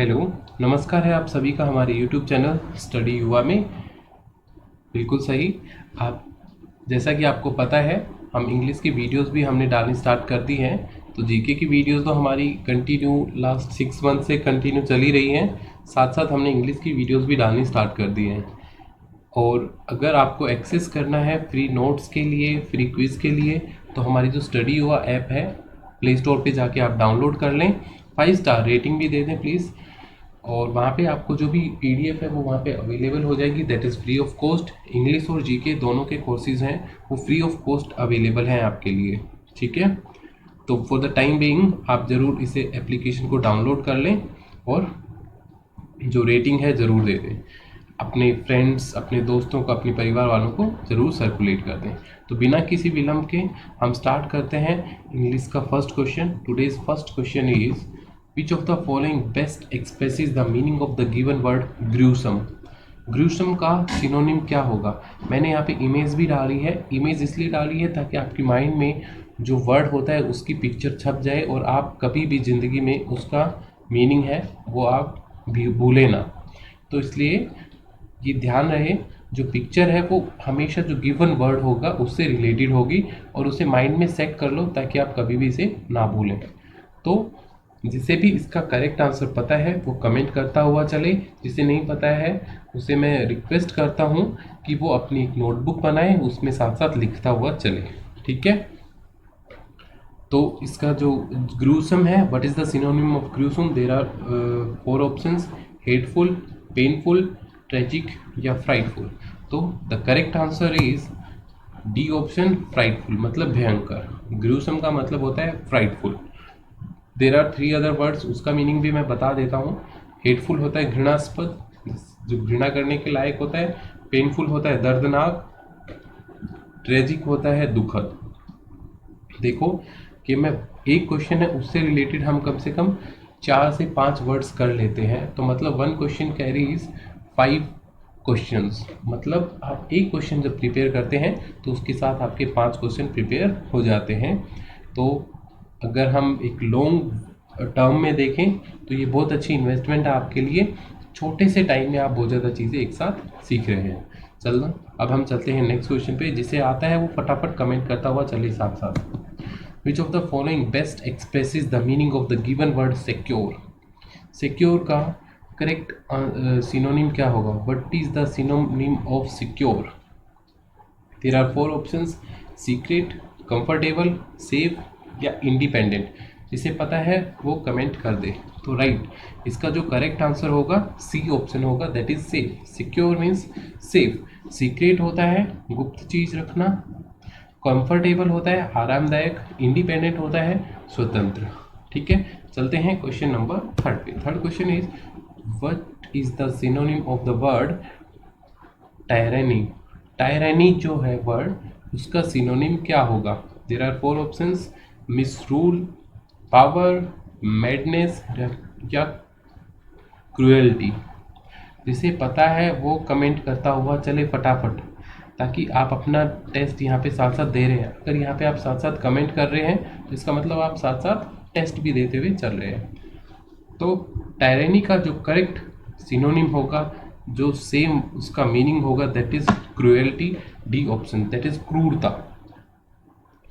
Hello, नमस्कार है आप सभी का हमारे यूट्यूब चैनल स्टडी युवा में। बिल्कुल सही। आप जैसा कि आपको पता है, हम इंग्लिश की वीडियोस भी हमने डालनी स्टार्ट कर दी हैं। तो जीके की वीडियोस तो हमारी कंटिन्यू लास्ट 6 मंथ से कंटिन्यू चली रही हैं। साथ साथ हमने इंग्लिश की वीडियोस भी डालनी स्टार्ट कर दी हैं। और अगर आपको एक्सेस करना है फ्री नोट्स के लिए, फ्री क्विज़ के लिए, तो हमारी जो स्टडी युवा ऐप है, प्ले स्टोर पे जाके आप डाउनलोड कर लें। 5 स्टार रेटिंग भी दे दें प्लीज़। और वहाँ पे आपको जो भी पीडीएफ है वो वहाँ पे अवेलेबल हो जाएगी। That is free of cost. English और जीके दोनों के कोर्सेज हैं, वो फ्री ऑफ कॉस्ट अवेलेबल हैं आपके लिए। ठीक है, तो फॉर द टाइम बीइंग आप ज़रूर इसे एप्लीकेशन को डाउनलोड कर लें और जो रेटिंग है ज़रूर दे दें। अपने फ्रेंड्स, अपने दोस्तों को, अपने परिवार वालों को ज़रूर सर्कुलेट कर दें। तो बिना किसी विलंब के हम स्टार्ट करते हैं इंग्लिश का first question. Today's first question is which of the following best expresses the meaning of the given word gruesome. Gruesome का सिनोनिम क्या होगा। मैंने यहाँ पे इमेज भी डाली है। इमेज इसलिए डाली है ताकि आपकी माइंड में जो वर्ड होता है उसकी पिक्चर छप जाए और आप कभी भी ज़िंदगी में उसका मीनिंग है वो आप भी भूलें ना। तो इसलिए ये ध्यान रहे, जो पिक्चर है वो हमेशा जो गिवन वर्ड होगा उससे रिलेटेड होगी और उसे माइंड में सेट कर लो ताकि आप कभी भी इसे ना भूलें। तो जिसे भी इसका करेक्ट आंसर पता है वो कमेंट करता हुआ चले। जिसे नहीं पता है उसे मैं रिक्वेस्ट करता हूँ कि वो अपनी एक नोटबुक बनाए, उसमें साथ साथ लिखता हुआ चले। ठीक है, तो इसका जो ग्रूसम है, what is the synonym of gruesome. There are 4 options: hateful, painful, tragic या फ्राइटफुल। तो the correct answer is D option, frightful मतलब भयंकर। ग्रूसम का मतलब होता है frightful. There are 3 other words, उसका मीनिंग भी मैं बता देता हूँ। हेटफुल होता है घृणास्पद, जो घृणा करने के लायक होता है। पेनफुल होता है दर्दनाक। ट्रेजिक होता है दुखद। देखो कि मैं एक क्वेश्चन है उससे रिलेटेड हम कम से कम 4 से 5 वर्ड्स कर लेते हैं। तो मतलब 1 क्वेश्चन कैरीज 5 क्वेश्चंस। मतलब आप एक क्वेश्चन जब प्रिपेयर करते हैं तो उसके साथ आपके 5 क्वेश्चन प्रिपेयर हो जाते हैं। तो अगर हम एक लॉन्ग टर्म में देखें तो ये बहुत अच्छी इन्वेस्टमेंट है आपके लिए। छोटे से टाइम में आप बहुत ज़्यादा चीज़ें एक साथ सीख रहे हैं। चलना, अब हम चलते हैं नेक्स्ट क्वेश्चन पे। जिसे आता है वो फटाफट कमेंट करता हुआ चले साथ साथ। Which of the following best expresses the meaning of the given word secure. Secure का करेक्ट सिनोनिम क्या होगा। What is the synonym of secure. There are 4 options: secret, comfortable, safe या इंडिपेंडेंट। जिसे पता है वो कमेंट कर दे। तो राइट, इसका जो करेक्ट आंसर होगा सी ऑप्शन होगा, that is safe. Secure means safe. Secret होता है गुप्त चीज रखना। कंफर्टेबल होता है आरामदायक। इंडिपेंडेंट होता है स्वतंत्र। ठीक है, चलते हैं क्वेश्चन नंबर 3 पे। Third question is what is the synonym of the word tyranny. Tyranny जो है वर्ड, उसका सिनोनिम क्या होगा। There are 4 options: misrule, power, madness या क्रुएल्टी। जिसे पता है वो कमेंट करता हुआ चले फटाफट, ताकि आप अपना टेस्ट यहाँ पे साथ साथ दे रहे हैं। अगर यहाँ पे आप साथ साथ कमेंट कर रहे हैं तो इसका मतलब आप साथ साथ टेस्ट भी देते हुए चल रहे हैं। तो टायरेनी का जो करेक्ट सिनोनिम होगा, जो सेम उसका मीनिंग होगा, that is cruelty. D option, that is क्रूरता।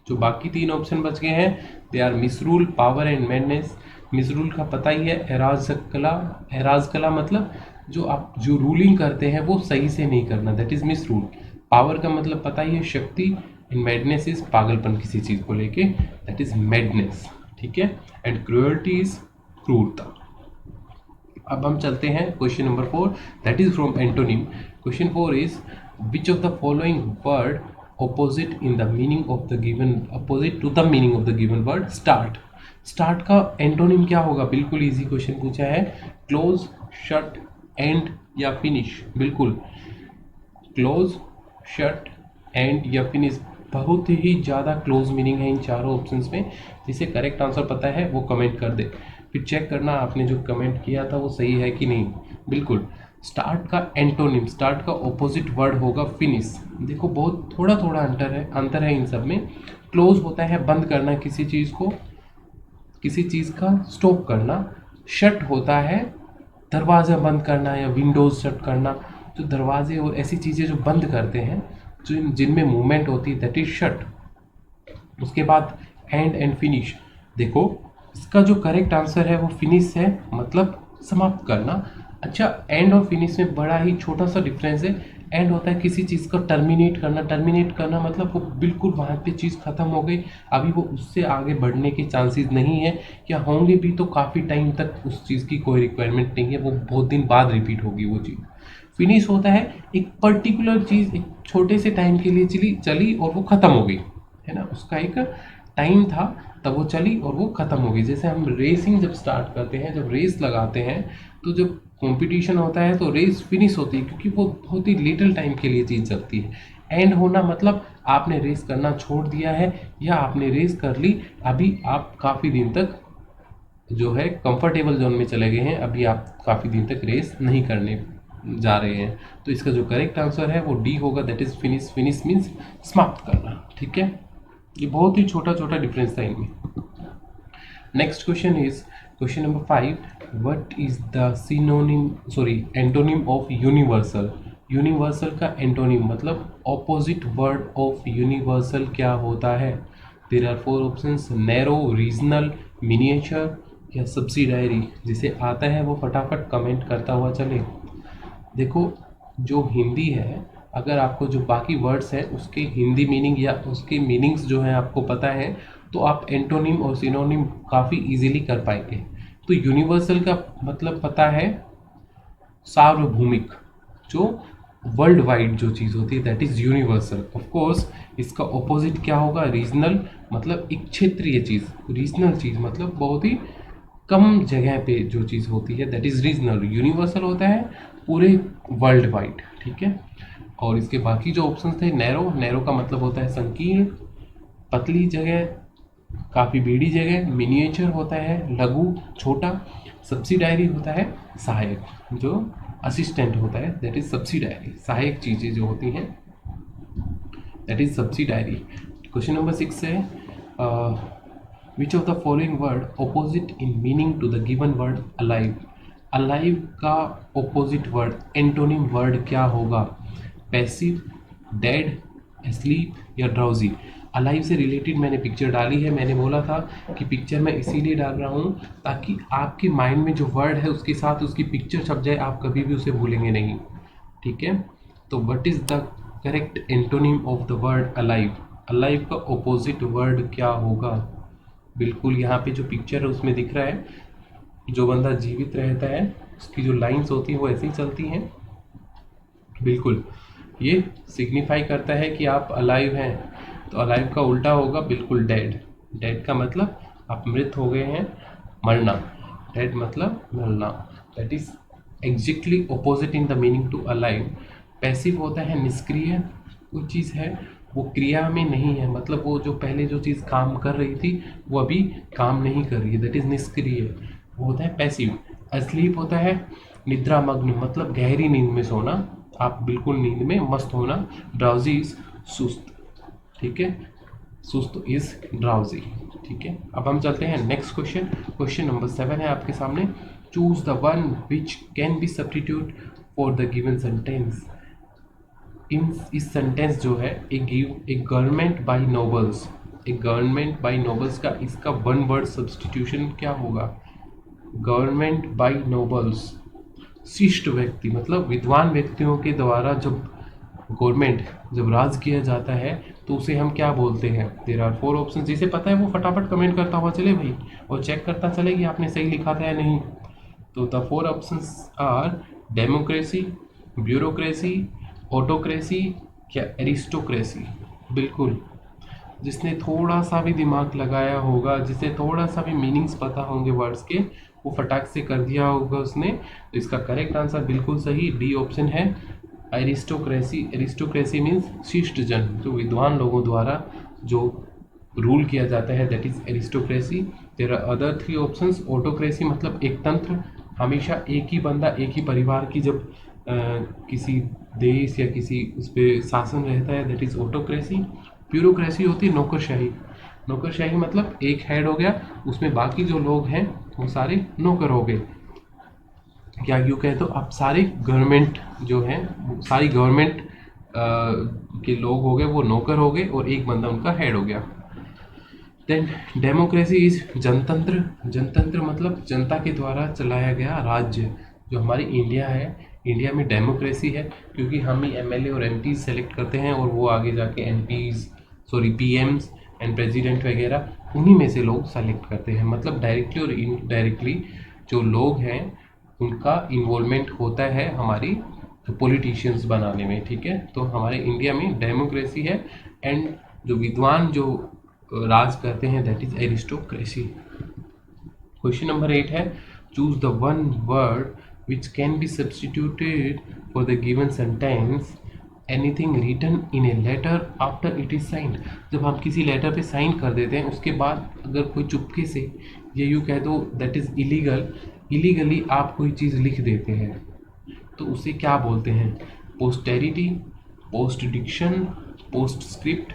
जो बाकी 3 ऑप्शन बच गए हैं, they are misrule, power and madness. Misrule का पता ही है, एराजकला। एराजकला मतलब जो रूलिंग करते हैं वो सही से नहीं करना, दैट इज मिसरूल। पावर का मतलब पता ही है, शक्ति। एंड मैडनेस इज पागलपन किसी चीज को लेके, दैट इज मैडनेस। ठीक है, एंड क्रूअल्टी इज क्रूरता। अब हम चलते हैं question number 4, that is from antonym. Question 4 is which of the following word opposite in the meaning of the given, opposite to the meaning of the given word start। Start का antonym क्या होगा। बिल्कुल easy question पूछा है। Close, shut, and या finish. बिल्कुल, close, shut, and या finish. बहुत ही ज़्यादा क्लोज मीनिंग है इन चारों ऑप्शंस में। जिसे करेक्ट आंसर पता है वो कमेंट कर दे। फिर चेक करना आपने जो कमेंट किया था वो सही है कि नहीं। बिल्कुल, स्टार्ट का एंटोनिम, स्टार्ट का ऑपोजिट वर्ड होगा फिनिश। देखो बहुत थोड़ा थोड़ा अंतर है इन सब में। क्लोज होता है बंद करना किसी चीज़ को, किसी चीज़ का स्टॉप करना। शट होता है दरवाज़ा बंद करना या विंडोज़ शट करना, जो दरवाजे और ऐसी चीज़ें जो बंद करते हैं, जो जिनमें मूवमेंट होती है, दैट इज शट। उसके बाद एंड फिनिश। देखो इसका जो करेक्ट आंसर है वो फिनिश है, मतलब समाप्त करना। अच्छा, एंड और फिनिश में बड़ा ही छोटा सा डिफरेंस है। एंड होता है किसी चीज़ को टर्मिनेट करना, टर्मिनेट करना मतलब वो बिल्कुल वहाँ पे चीज़ ख़त्म हो गई, अभी वो उससे आगे बढ़ने के चांसेस नहीं है, या होंगे भी तो काफ़ी टाइम तक उस चीज़ की कोई रिक्वायरमेंट नहीं है, वो बहुत दिन बाद रिपीट होगी वो चीज़। फिनिश होता है एक पर्टिकुलर चीज़ एक छोटे से टाइम के लिए चली चली और वो ख़त्म हो गई, है ना, उसका एक टाइम था तब वो चली और वो ख़त्म हो गई। जैसे हम रेसिंग जब स्टार्ट करते हैं, जब रेस लगाते हैं, तो जब कंपटीशन होता है तो रेस फिनिश होती है, क्योंकि वो बहुत ही लिटिल टाइम के लिए चीज़ चलती है। एंड होना मतलब आपने रेस करना छोड़ दिया है, या आपने रेस कर ली, अभी आप काफ़ी दिन तक जो है कंफर्टेबल जोन में चले गए हैं, अभी आप काफ़ी दिन तक रेस नहीं करने जा रहे हैं। तो इसका जो करेक्ट आंसर है वो डी होगा, that is finish. Finish means समाप्त करना, ठीक है। ये बहुत ही छोटा छोटा डिफरेंस था इनमें। Next question is question number 5, what is the synonym antonym of universal. Universal का एंटोनिम मतलब ऑपोजिट वर्ड ऑफ यूनिवर्सल क्या होता है। There are 4 options, narrow, regional, miniature या सब्सिडायरी। जिसे आता है वो फटाफट कमेंट करता हुआ चले। देखो जो हिंदी है, अगर आपको जो बाकी वर्ड्स हैं उसके हिंदी मीनिंग या उसके मीनिंग्स जो है आपको पता है, तो आप एंटोनिम और सिनोनिम काफ़ी इजीली कर पाएंगे। तो यूनिवर्सल का मतलब पता है सार्वभौमिक, जो वर्ल्ड वाइड जो चीज़ होती है, that is universal. Of course इसका ऑपोजिट क्या होगा, रीजनल, मतलब एक क्षेत्रीय चीज़। रीजनल चीज़ मतलब बहुत ही कम जगह पे जो चीज़ होती है, दैट इज़ रीजनल। यूनिवर्सल होता है पूरे वर्ल्ड वाइड, ठीक है। और इसके बाकी जो ऑप्शन थे, नैरो, नैरो का मतलब होता है संकीर्ण, पतली जगह, काफ़ी बड़ी जगह। मिनिएचर होता है लघु, छोटा। सब्सिडायरी होता है सहायक, जो असिस्टेंट होता है, दैट इज सब्सिडायरी। सहायक चीज़ें जो होती हैं, that is subsidiary. Question number 6 है, which of the following word opposite in meaning to the given word alive. Alive का ऑपोजिट वर्ड, एंटोनिम वर्ड क्या होगा। पैसिव, डेड, एस्लीप या ड्राउजी। अलाइव से रिलेटेड मैंने पिक्चर डाली है। मैंने बोला था कि पिक्चर मैं इसीलिए डाल रहा हूँ ताकि आपके माइंड में जो वर्ड है उसके साथ उसकी पिक्चर छप जाए, आप कभी भी उसे भूलेंगे नहीं, ठीक है। तो what is the correct antonym of the word alive. Alive का ऑपोजिट वर्ड क्या होगा। बिल्कुल यहाँ पे जो पिक्चर है उसमें दिख रहा है, जो बंदा जीवित रहता है उसकी जो लाइंस होती हैं वो ऐसे ही चलती हैं। बिल्कुल ये सिग्निफाई करता है कि आप अलाइव हैं। तो अलाइव का उल्टा होगा बिल्कुल डेड। डेड का मतलब आप मृत हो गए हैं, मरना। डेड मतलब मरना, that is exactly opposite in the meaning to alive. Passive होता है निष्क्रिय, कोई चीज़ है वो क्रिया में नहीं है, मतलब वो जो पहले जो चीज़ काम कर रही थी वो अभी काम नहीं कर रही है, दैट इज निष्क्रिय, वो होता है पैसिव। अस्लीप होता है निद्रामग्न, मतलब गहरी नींद में सोना, आप बिल्कुल नींद में मस्त होना। ड्राउजी इज सुस्त, ठीक है, सुस्त इज ड्राउजी, ठीक है। अब हम चलते हैं नेक्स्ट क्वेश्चन। क्वेश्चन नंबर 7 है आपके सामने, choose the one which can be substitute for the given sentence. इस सेंटेंस जो है a government by nobles, a government by nobles का इसका वन वर्ड सब्स्टिट्यूशन क्या होगा। गवर्नमेंट बाय नोबल्स, शिष्ट व्यक्ति, मतलब विद्वान व्यक्तियों के द्वारा जब गवर्नमेंट, जब राज किया जाता है तो उसे हम क्या बोलते हैं। देयर आर 4 ऑप्शन, जिसे पता है वो फटाफट कमेंट करता हुआ चले भाई, और चेक करता चले कि आपने सही लिखा था या नहीं। तो the 4 options are democracy, bureaucracy, autocracy या एरिस्टोक्रेसी। बिल्कुल, जिसने थोड़ा सा भी दिमाग लगाया होगा, जिसे थोड़ा सा भी मीनिंग्स पता होंगे वर्ड्स के, वो फटाक से कर दिया होगा उसने। तो इसका करेक्ट आंसर बिल्कुल सही डी ऑप्शन है, एरिस्टोक्रेसी। एरिस्टोक्रेसी मीन्स शिष्ट जन, जो विद्वान लोगों द्वारा जो रूल किया जाता है, that is aristocracy. There are other 3 options. Autocracy मतलब एक तंत्र, हमेशा एक ही बंदा एक ही परिवार की जब किसी देश या किसी उस पर शासन रहता है, दैट इज ऑटोक्रेसी। ब्यूरोक्रेसी होती है नौकरशाही। नौकरशाही मतलब एक हेड हो गया, उसमें बाकी जो लोग हैं वो सारे नौकर हो गए, क्या यूँ कह दो आप सारे गवर्नमेंट जो हैं सारी गवर्नमेंट के लोग हो गए वो नौकर हो गए और एक बंदा उनका हेड हो गया। देन डेमोक्रेसी इज जनतंत्र। जनतंत्र मतलब जनता के द्वारा चलाया गया राज्य। जो हमारी इंडिया है, इंडिया में डेमोक्रेसी है क्योंकि हम ही एमएलए और एमपी सेलेक्ट करते हैं और वो आगे जाके पीएम्स एंड प्रेसिडेंट वगैरह उन्हीं में से लोग सेलेक्ट करते हैं। मतलब डायरेक्टली और इनडायरेक्टली जो लोग हैं उनका इन्वॉल्वमेंट होता है हमारी पॉलिटिशियंस बनाने में। ठीक है, तो हमारे इंडिया में डेमोक्रेसी है एंड जो विद्वान जो राज करते हैं that is aristocracy. Question number 8 है choose the one word which can be substituted for the given sentence anything written in a letter after it is signed। जब हम किसी लेटर पे साइन कर देते हैं उसके बाद अगर कोई चुपके से ये यूँ कह दो दैट इज़ इलीगली आप कोई चीज़ लिख देते हैं तो उसे क्या बोलते हैं? Posterity, postdiction, postscript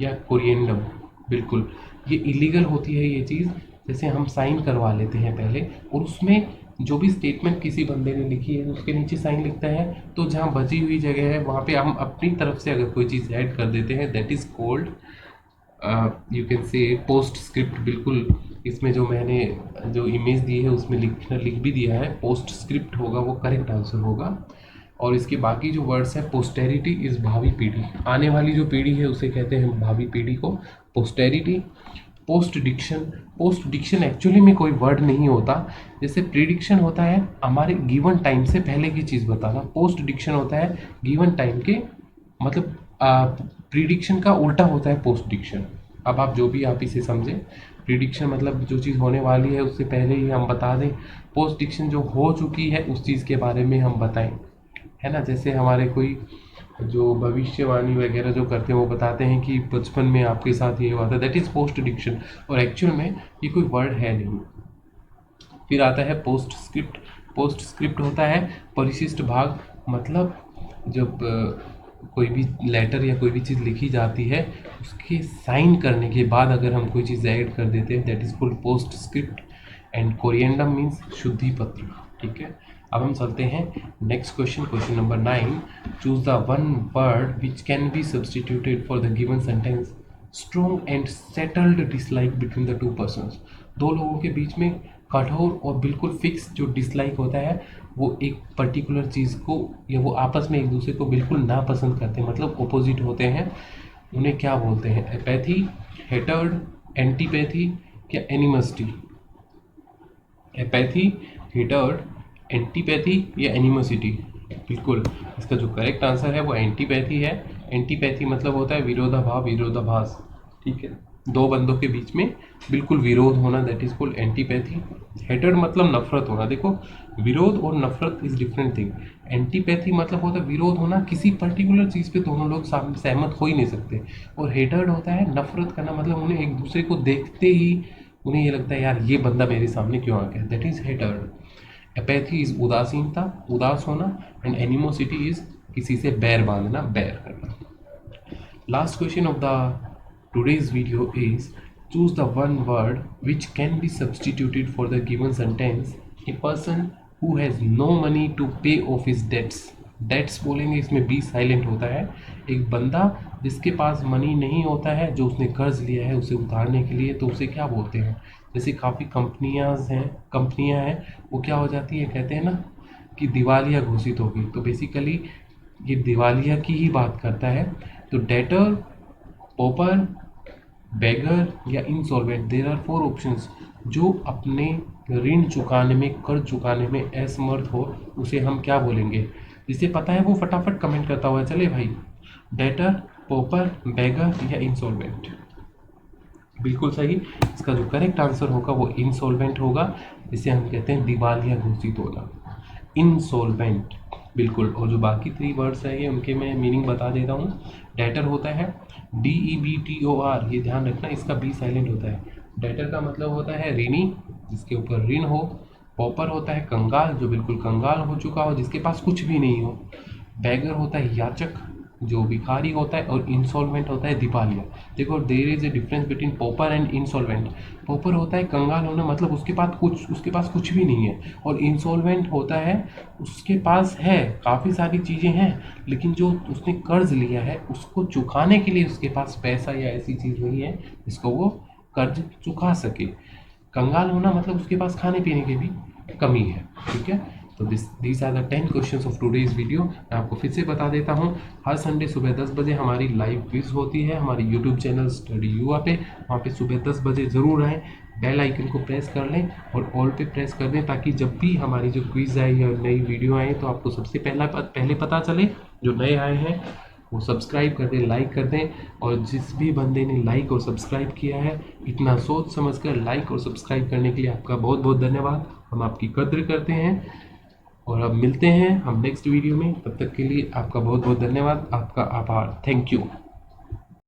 या कोरिएंडम। बिल्कुल ये इलीगल होती है ये चीज़। जैसे हम साइन करवा लेते हैं पहले और उसमें जो भी स्टेटमेंट किसी बंदे ने लिखी है उसके नीचे साइन लिखता है, तो जहाँ बची हुई जगह है वहाँ पे हम अपनी तरफ से अगर कोई चीज़ ऐड कर देते हैं that is called you can say post script. बिल्कुल इसमें जो मैंने जो इमेज दी है उसमें लिख भी दिया है पोस्ट स्क्रिप्ट होगा, वो करेक्ट आंसर होगा। और इसके बाकी जो वर्ड्स है पोस्टेरिटी इज़ भावी पीढ़ी, आने वाली जो पीढ़ी है उसे कहते हैं भावी पीढ़ी को पोस्टेरिटी। पोस्ट डिक्शन एक्चुअली में कोई वर्ड नहीं होता। जैसे प्रिडिक्शन होता है हमारे गिवन टाइम से पहले की चीज़ बताना, पोस्ट डिक्शन होता है गिवन टाइम के मतलब प्रिडिक्शन का उल्टा होता है पोस्ट डिक्शन। अब आप जो भी आप इसे समझें, प्रिडिक्शन मतलब जो चीज़ होने वाली है उससे पहले ही हम बता दें, पोस्ट डिक्शन जो हो चुकी है उस चीज़ के बारे में हम बताएं, है ना। जैसे हमारे कोई जो भविष्यवाणी वगैरह जो करते हैं वो बताते हैं कि बचपन में आपके साथ ये हुआ था, दैट इज़ पोस्ट डिक्शन, और एक्चुअल में ये कोई वर्ड है नहीं। फिर आता है पोस्ट स्क्रिप्ट। पोस्ट स्क्रिप्ट होता है परिशिष्ट भाग, मतलब जब कोई भी लेटर या कोई भी चीज़ लिखी जाती है उसके साइन करने के बाद अगर हम कोई चीज़ ऐड कर देते हैं that is called postscript. And corrigendum means शुद्धि पत्र। ठीक है, अब हम चलते हैं next question, question number 9। Choose the one word which can be substituted for the given sentence strong and settled dislike between the two persons. दो लोगों के बीच में कठोर और बिल्कुल फिक्स जो डिसलाइक होता है वो एक पर्टिकुलर चीज़ को या वो आपस में एक दूसरे को बिल्कुल नापसंद करते हैं, मतलब ओपोजिट होते हैं, उन्हें क्या बोलते हैं? एपैथी, हेटर्ड, एंटीपैथी या एनिमसिटी? एपैथी, हेटर्ड, एंटीपैथी या एनिमोसिटी? बिल्कुल इसका जो करेक्ट आंसर है वो एंटीपैथी है। एंटीपैथी मतलब होता है विरोधाभाव, विरोधाभास। ठीक है, दो बंदों के बीच में बिल्कुल विरोध होना that is called antipathy. Hatred मतलब नफरत होना। देखो विरोध और नफरत इज डिफरेंट थिंग। एंटीपैथी मतलब होता है विरोध होना, किसी पर्टिकुलर चीज़ पे दोनों लोग सहमत हो ही नहीं सकते। और हेटर्ड होता है नफरत करना, मतलब उन्हें एक दूसरे को देखते ही उन्हें ये लगता है यार ये बंदा मेरे सामने क्यों आ गया, that is hatred. Apathy is उदासीनता, उदास होना। एंड एनिमोसिटी इज किसी से बैर बांधना, बैर करना। Last question of the today's video is choose the one word which can be substituted for the given sentence a person who has no money to pay off his debts। Debts बोलेंगे इसमें B silent होता है। एक बंदा जिसके पास money नहीं होता है, जो उसने कर्ज लिया है उसे उतारने के लिए, तो उसे क्या बोलते हैं? जैसे काफ़ी कंपनियां हैं वो क्या हो जाती है, कहते हैं ना कि दिवालिया घोषित होगी, तो बेसिकली ये दिवालिया की ही बात करता है। तो डेटर, पॉपर, बेगर या इंसॉल्वेंट, देयर आर 4 ऑप्शंस। जो अपने ऋण चुकाने में, कर्ज चुकाने में असमर्थ हो उसे हम क्या बोलेंगे? जिसे पता है वो फटाफट कमेंट करता हुआ चले भाई। डेटर, पॉपर, बेगर या इंसॉल्वेंट? बिल्कुल सही, इसका जो करेक्ट आंसर होगा वो इंसॉल्वेंट होगा, जिसे हम कहते हैं दिवालिया घोषित होना, इंसॉल्वेंट। बिल्कुल, और जो बाकी 3 वर्ड्स है ये उनके मैं मीनिंग बता देता हूँ। डेटर होता है DEBTOR, ये ध्यान रखना, इसका बी साइलेंट होता है। डेटर का मतलब होता है ऋणी, जिसके ऊपर ऋण हो। पॉपर होता है कंगाल, जो बिल्कुल कंगाल हो चुका हो, जिसके पास कुछ भी नहीं हो। बैगर होता है याचक, जो भिखारी होता है, और इंसॉल्वेंट होता है दिवालिया। देखो, there is a difference between pauper and insolvent. Pauper होता है कंगाल होना, मतलब उसके पास कुछ भी नहीं है, और इंसॉल्वेंट होता है उसके पास है, काफ़ी सारी चीज़ें हैं, लेकिन जो उसने कर्ज लिया है उसको चुकाने के लिए उसके पास पैसा या ऐसी चीज़ नहीं है जिसको वो कर्ज चुका सके। कंगाल होना मतलब उसके पास खाने पीने की भी कमी है। ठीक है, तो these are the 10 questions of today's video. मैं आपको फिर से बता देता हूँ, हर संडे सुबह 10 बजे हमारी लाइव क्विज होती है हमारी यूट्यूब चैनल स्टडी युवा पे। वहाँ पे सुबह 10 बजे ज़रूर आएँ, बेल आइकन को प्रेस कर लें और ऑल पे प्रेस कर दें, ताकि जब भी हमारी जो क्विज आए या नई वीडियो आए तो आपको सबसे पहले पता चले। जो नए आए हैं वो सब्सक्राइब कर दें, लाइक कर दें, और जिस भी बंदे ने लाइक और सब्सक्राइब किया है, इतना सोच समझ कर लाइक और सब्सक्राइब करने के लिए आपका बहुत बहुत धन्यवाद। हम आपकी कद्र करते हैं, और अब मिलते हैं हम नेक्स्ट वीडियो में। तब तक के लिए आपका बहुत बहुत धन्यवाद, आपका आभार, थैंक यू।